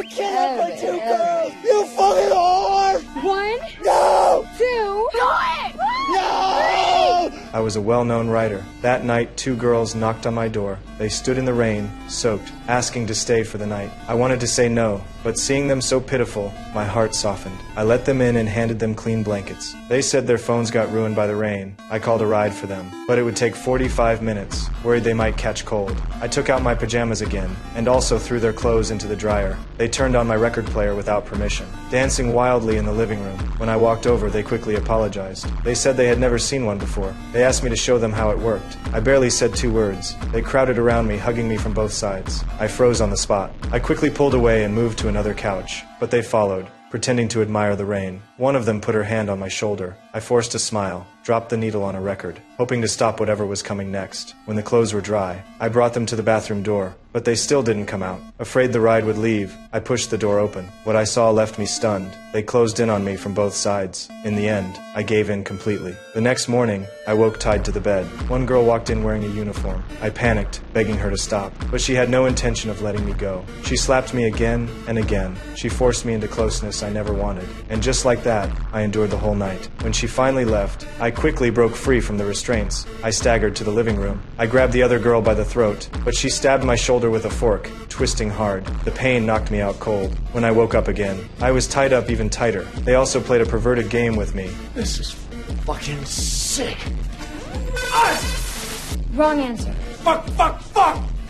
to kill up my 2 girls! You fucking whore! 1, No! 2, do it! No! I was a well-known writer. That night, 2 girls knocked on my door. They stood in the rain, soaked, asking to stay for the night. I wanted to say no, but seeing them so pitiful, my heart softened. I let them in and handed them clean blankets. They said their phones got ruined by the rain. I called a ride for them, but it would take 45 minutes, worried they might catch cold. I took out my pajamas again, and also threw their clothes into the dryer. They turned on my record player without permission, dancing wildly in the living room. When I walked over, they quickly apologized. They said they had never seen one before. They asked me to show them how it worked. I barely said 2 words. They crowded around me, hugging me from both sides. I froze on the spot. I quickly pulled away and moved to another couch, but they followed, pretending to admire the rain. One of them put her hand on my shoulder. I forced a smile, dropped the needle on a record, hoping to stop whatever was coming next. When the clothes were dry, I brought them to the bathroom door, but they still didn't come out. Afraid the ride would leave, I pushed the door open. What I saw left me stunned. They closed in on me from both sides. In the end, I gave in completely. The next morning, I woke tied to the bed. One girl walked in wearing a uniform. I panicked, begging her to stop, but she had no intention of letting me go. She slapped me again and again. She forced me into closeness I never wanted. And just like that, I endured the whole night. When she finally left, I quickly broke free from the restraints. I staggered to the living room. I grabbed the other girl by the throat, but she stabbed my shoulder with a fork, twisting hard. The pain knocked me out cold. When I woke up again, I was tied up even tighter. They also played a perverted game with me. This is fucking sick. Wrong answer. Fuck!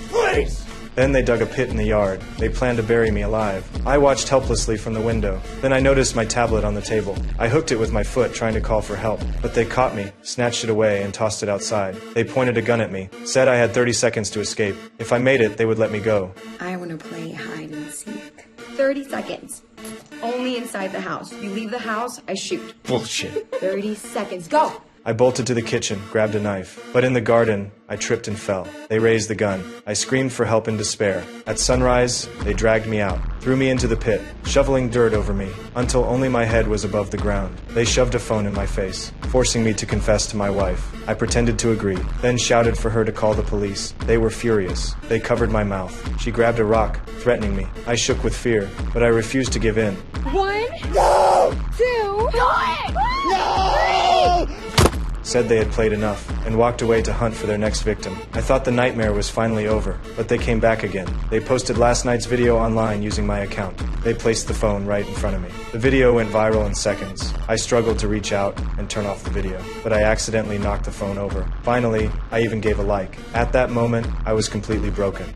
Please! Then they dug a pit in the yard. They planned to bury me alive. I watched helplessly from the window. Then I noticed my tablet on the table. I hooked it with my foot, trying to call for help. But they caught me, snatched it away, and tossed it outside. They pointed a gun at me, said I had 30 seconds to escape. If I made it, they would let me go. I want to play hide and seek. 30 seconds. Only inside the house. You leave the house, I shoot. Bullshit. 30 seconds. Go! I bolted to the kitchen, grabbed a knife. But in the garden, I tripped and fell. They raised the gun. I screamed for help in despair. At sunrise, they dragged me out, threw me into the pit, shoveling dirt over me, until only my head was above the ground. They shoved a phone in my face, forcing me to confess to my wife. I pretended to agree, then shouted for her to call the police. They were furious. They covered my mouth. She grabbed a rock, threatening me. I shook with fear, but I refused to give in. 1, No! 2, do it! No! Said they had played enough, and walked away to hunt for their next victim. I thought the nightmare was finally over, but they came back again. They posted last night's video online using my account. They placed the phone right in front of me. The video went viral in seconds. I struggled to reach out and turn off the video, but I accidentally knocked the phone over. Finally, I even gave a like. At that moment, I was completely broken.